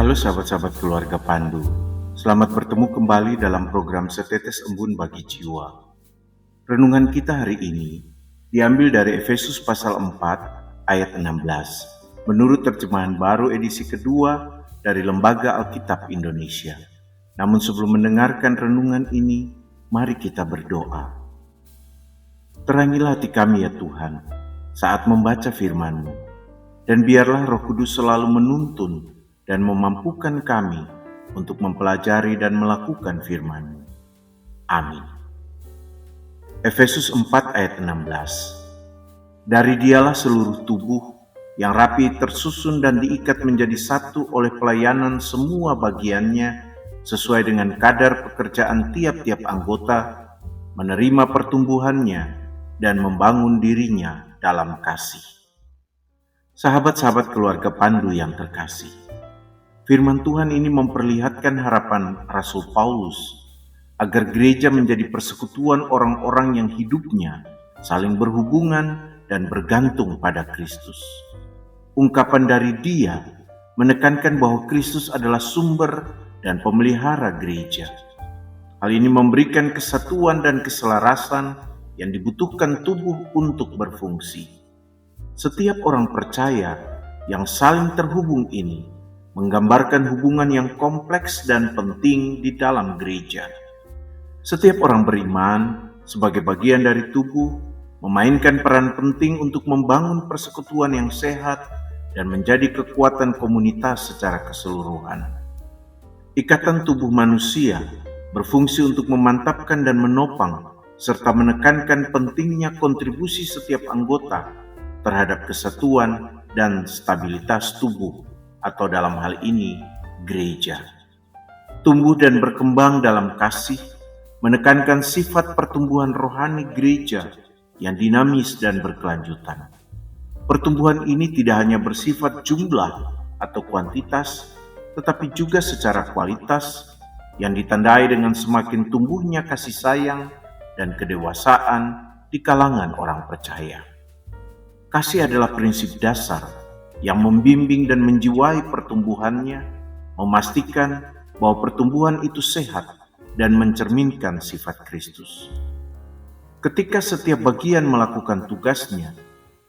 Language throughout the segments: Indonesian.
Halo sahabat-sahabat keluarga Pandu, selamat bertemu kembali dalam program Setetes Embun Bagi Jiwa. Renungan kita hari ini diambil dari Efesus pasal 4 ayat 16, menurut terjemahan baru edisi kedua dari Lembaga Alkitab Indonesia. Namun sebelum mendengarkan renungan ini, mari kita berdoa. Terangilah hati kami ya Tuhan, saat membaca firman-Mu, dan biarlah Roh Kudus selalu menuntun dan memampukan kami untuk mempelajari dan melakukan firman-Mu. Amin. Efesus 4 ayat 16. Dari Dialah seluruh tubuh yang rapi tersusun dan diikat menjadi satu oleh pelayanan semua bagiannya sesuai dengan kadar pekerjaan tiap-tiap anggota, menerima pertumbuhannya dan membangun dirinya dalam kasih. Sahabat-sahabat keluarga Pandu yang terkasih, firman Tuhan ini memperlihatkan harapan Rasul Paulus agar gereja menjadi persekutuan orang-orang yang hidupnya saling berhubungan dan bergantung pada Kristus. Ungkapan dari dia menekankan bahwa Kristus adalah sumber dan pemelihara gereja. Hal ini memberikan kesatuan dan keselarasan yang dibutuhkan tubuh untuk berfungsi. Setiap orang percaya yang saling terhubung ini menggambarkan hubungan yang kompleks dan penting di dalam gereja. Setiap orang beriman sebagai bagian dari tubuh memainkan peran penting untuk membangun persekutuan yang sehat dan menjadi kekuatan komunitas secara keseluruhan. Ikatan tubuh manusia berfungsi untuk memantapkan dan menopang serta menekankan pentingnya kontribusi setiap anggota terhadap kesatuan dan stabilitas tubuh, atau dalam hal ini gereja. Tumbuh dan berkembang dalam kasih menekankan sifat pertumbuhan rohani gereja yang dinamis dan berkelanjutan. Pertumbuhan ini tidak hanya bersifat jumlah atau kuantitas, tetapi juga secara kualitas yang ditandai dengan semakin tumbuhnya kasih sayang dan kedewasaan di kalangan orang percaya. Kasih adalah prinsip dasar yang membimbing dan menjiwai pertumbuhannya, memastikan bahwa pertumbuhan itu sehat dan mencerminkan sifat Kristus. Ketika setiap bagian melakukan tugasnya,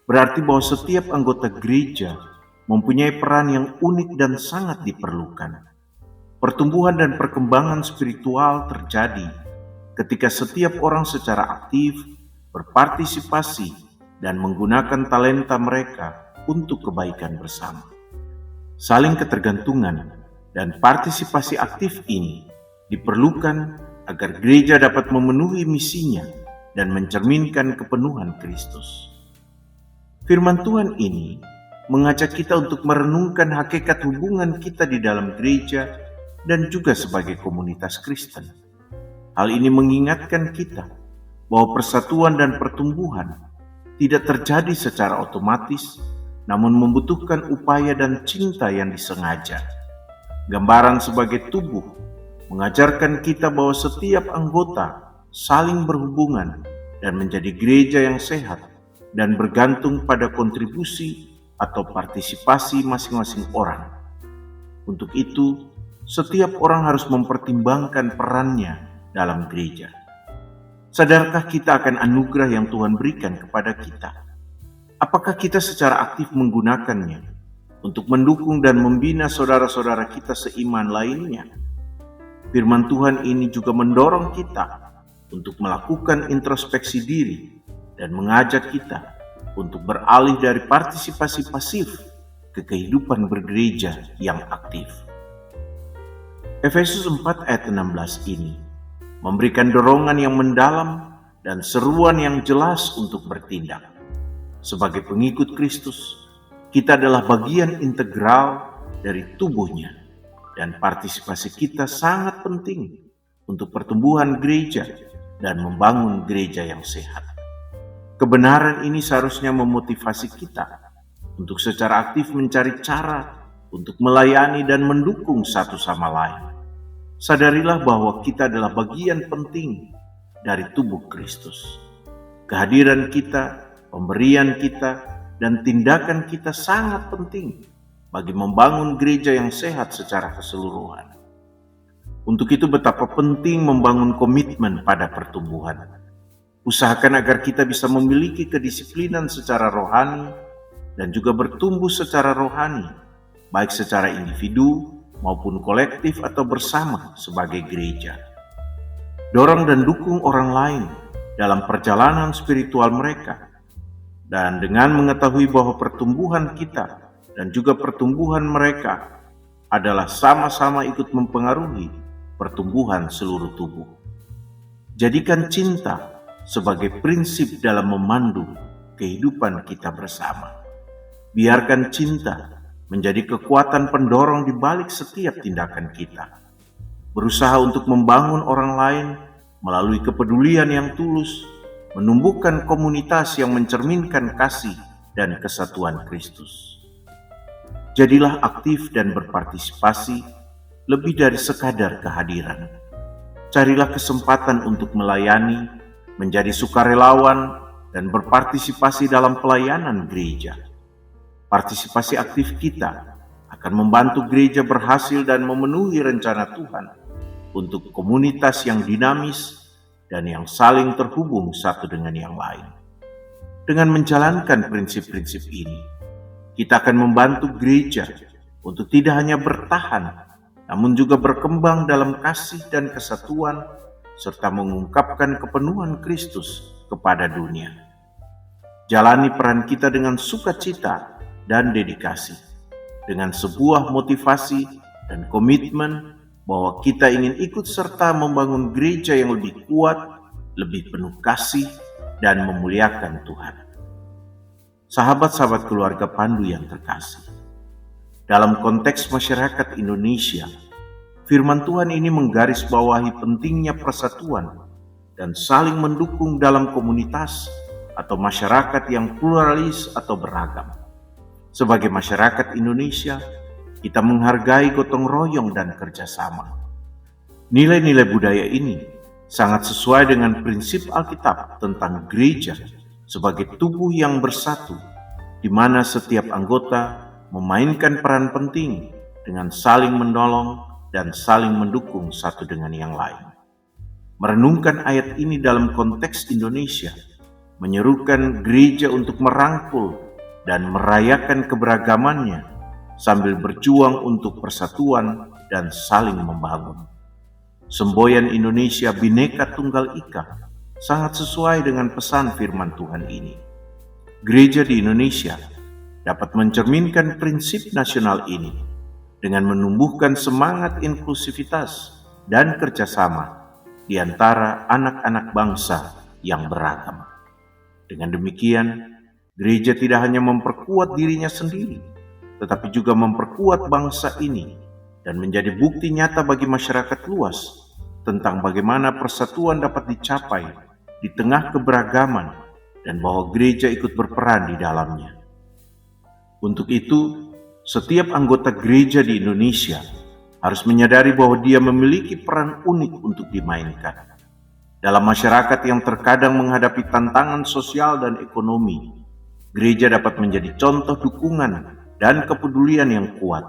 berarti bahwa setiap anggota gereja mempunyai peran yang unik dan sangat diperlukan. Pertumbuhan dan perkembangan spiritual terjadi ketika setiap orang secara aktif berpartisipasi dan menggunakan talenta mereka untuk kebaikan bersama. Saling ketergantungan dan partisipasi aktif ini diperlukan agar gereja dapat memenuhi misinya dan mencerminkan kepenuhan Kristus. Firman Tuhan ini mengajak kita untuk merenungkan hakikat hubungan kita di dalam gereja dan juga sebagai komunitas Kristen. Hal ini mengingatkan kita bahwa persatuan dan pertumbuhan tidak terjadi secara otomatis, namun membutuhkan upaya dan cinta yang disengaja. Gambaran sebagai tubuh mengajarkan kita bahwa setiap anggota saling berhubungan dan menjadi gereja yang sehat dan bergantung pada kontribusi atau partisipasi masing-masing orang. Untuk itu, setiap orang harus mempertimbangkan perannya dalam gereja. Sadarkah kita akan anugerah yang Tuhan berikan kepada kita? Apakah kita secara aktif menggunakannya untuk mendukung dan membina saudara-saudara kita seiman lainnya? Firman Tuhan ini juga mendorong kita untuk melakukan introspeksi diri dan mengajak kita untuk beralih dari partisipasi pasif ke kehidupan bergereja yang aktif. Efesus 4 ayat 16 ini memberikan dorongan yang mendalam dan seruan yang jelas untuk bertindak. Sebagai pengikut Kristus, kita adalah bagian integral dari tubuhnya, dan partisipasi kita sangat penting untuk pertumbuhan gereja dan membangun gereja yang sehat. Kebenaran ini seharusnya memotivasi kita untuk secara aktif mencari cara untuk melayani dan mendukung satu sama lain. Sadarilah bahwa kita adalah bagian penting dari tubuh Kristus. Kehadiran kita, pemberian kita, dan tindakan kita sangat penting bagi membangun gereja yang sehat secara keseluruhan. Untuk itu betapa penting membangun komitmen pada pertumbuhan. Usahakan agar kita bisa memiliki kedisiplinan secara rohani dan juga bertumbuh secara rohani, baik secara individu maupun kolektif atau bersama sebagai gereja. Dorong dan dukung orang lain dalam perjalanan spiritual mereka. Dan dengan mengetahui bahwa pertumbuhan kita dan juga pertumbuhan mereka adalah sama-sama ikut mempengaruhi pertumbuhan seluruh tubuh. Jadikan cinta sebagai prinsip dalam memandu kehidupan kita bersama. Biarkan cinta menjadi kekuatan pendorong di balik setiap tindakan kita. Berusaha untuk membangun orang lain melalui kepedulian yang tulus, menumbuhkan komunitas yang mencerminkan kasih dan kesatuan Kristus. Jadilah aktif dan berpartisipasi lebih dari sekadar kehadiran. Carilah kesempatan untuk melayani, menjadi sukarelawan, dan berpartisipasi dalam pelayanan gereja. Partisipasi aktif kita akan membantu gereja berhasil dan memenuhi rencana Tuhan untuk komunitas yang dinamis dan yang saling terhubung satu dengan yang lain. Dengan menjalankan prinsip-prinsip ini, kita akan membantu gereja untuk tidak hanya bertahan, namun juga berkembang dalam kasih dan kesatuan, serta mengungkapkan kepenuhan Kristus kepada dunia. Jalani peran kita dengan sukacita dan dedikasi, dengan sebuah motivasi dan komitmen bahwa kita ingin ikut serta membangun gereja yang lebih kuat, lebih penuh kasih, dan memuliakan Tuhan. Sahabat-sahabat keluarga Pandu yang terkasih, dalam konteks masyarakat Indonesia, firman Tuhan ini menggarisbawahi pentingnya persatuan dan saling mendukung dalam komunitas atau masyarakat yang pluralis atau beragam. Sebagai masyarakat Indonesia, kita menghargai gotong royong dan kerjasama. Nilai-nilai budaya ini sangat sesuai dengan prinsip Alkitab tentang gereja sebagai tubuh yang bersatu, di mana setiap anggota memainkan peran penting dengan saling menolong dan saling mendukung satu dengan yang lain. Merenungkan ayat ini dalam konteks Indonesia, menyerukan gereja untuk merangkul dan merayakan keberagamannya sambil berjuang untuk persatuan dan saling membangun. Semboyan Indonesia Bhinneka Tunggal Ika sangat sesuai dengan pesan firman Tuhan ini. Gereja di Indonesia dapat mencerminkan prinsip nasional ini dengan menumbuhkan semangat inklusivitas dan kerjasama di antara anak-anak bangsa yang beragam. Dengan demikian, gereja tidak hanya memperkuat dirinya sendiri, tetapi juga memperkuat bangsa ini dan menjadi bukti nyata bagi masyarakat luas tentang bagaimana persatuan dapat dicapai di tengah keberagaman dan bahwa gereja ikut berperan di dalamnya. Untuk itu, setiap anggota gereja di Indonesia harus menyadari bahwa dia memiliki peran unik untuk dimainkan. Dalam masyarakat yang terkadang menghadapi tantangan sosial dan ekonomi, gereja dapat menjadi contoh dukungan dan kepedulian yang kuat,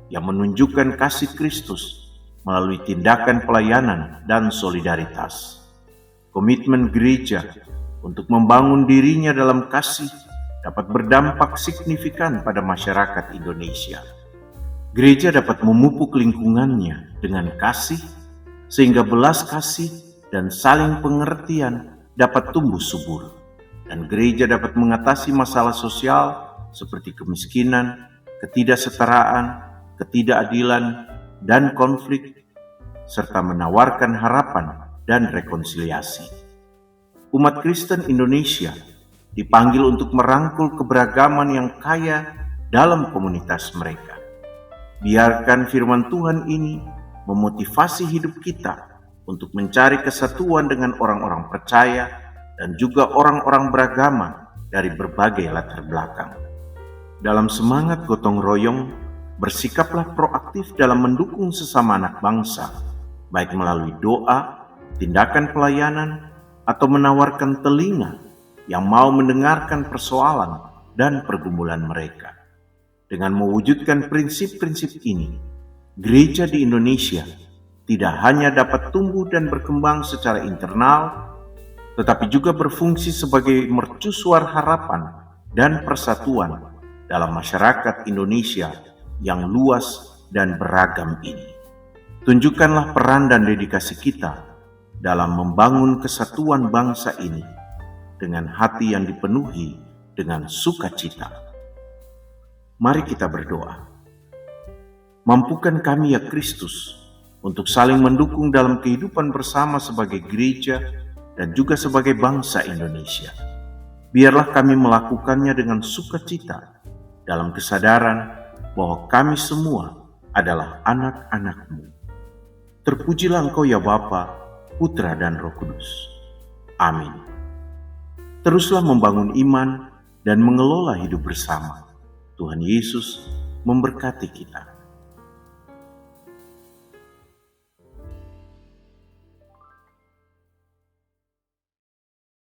yang menunjukkan kasih Kristus melalui tindakan pelayanan dan solidaritas. Komitmen gereja untuk membangun dirinya dalam kasih dapat berdampak signifikan pada masyarakat Indonesia. Gereja dapat memupuk lingkungannya dengan kasih, sehingga belas kasih dan saling pengertian dapat tumbuh subur. Dan gereja dapat mengatasi masalah sosial seperti kemiskinan, ketidaksetaraan, ketidakadilan, dan konflik, serta menawarkan harapan dan rekonsiliasi. Umat Kristen Indonesia dipanggil untuk merangkul keberagaman yang kaya dalam komunitas mereka. Biarkan firman Tuhan ini memotivasi hidup kita untuk mencari kesatuan dengan orang-orang percaya dan juga orang-orang beragama dari berbagai latar belakang. Dalam semangat gotong royong, bersikaplah proaktif dalam mendukung sesama anak bangsa, baik melalui doa, tindakan pelayanan, atau menawarkan telinga yang mau mendengarkan persoalan dan pergumulan mereka. Dengan mewujudkan prinsip-prinsip ini, gereja di Indonesia tidak hanya dapat tumbuh dan berkembang secara internal, tetapi juga berfungsi sebagai mercusuar harapan dan persatuan dalam masyarakat Indonesia yang luas dan beragam ini. Tunjukkanlah peran dan dedikasi kita dalam membangun kesatuan bangsa ini dengan hati yang dipenuhi dengan sukacita. Mari kita berdoa. Mampukan kami ya Kristus untuk saling mendukung dalam kehidupan bersama sebagai gereja dan juga sebagai bangsa Indonesia. Biarlah kami melakukannya dengan sukacita dalam kesadaran bahwa kami semua adalah anak-anak-Mu. Terpujilah Engkau ya Bapa, Putra dan Roh Kudus. Amin. Teruslah membangun iman dan mengelola hidup bersama. Tuhan Yesus memberkati kita.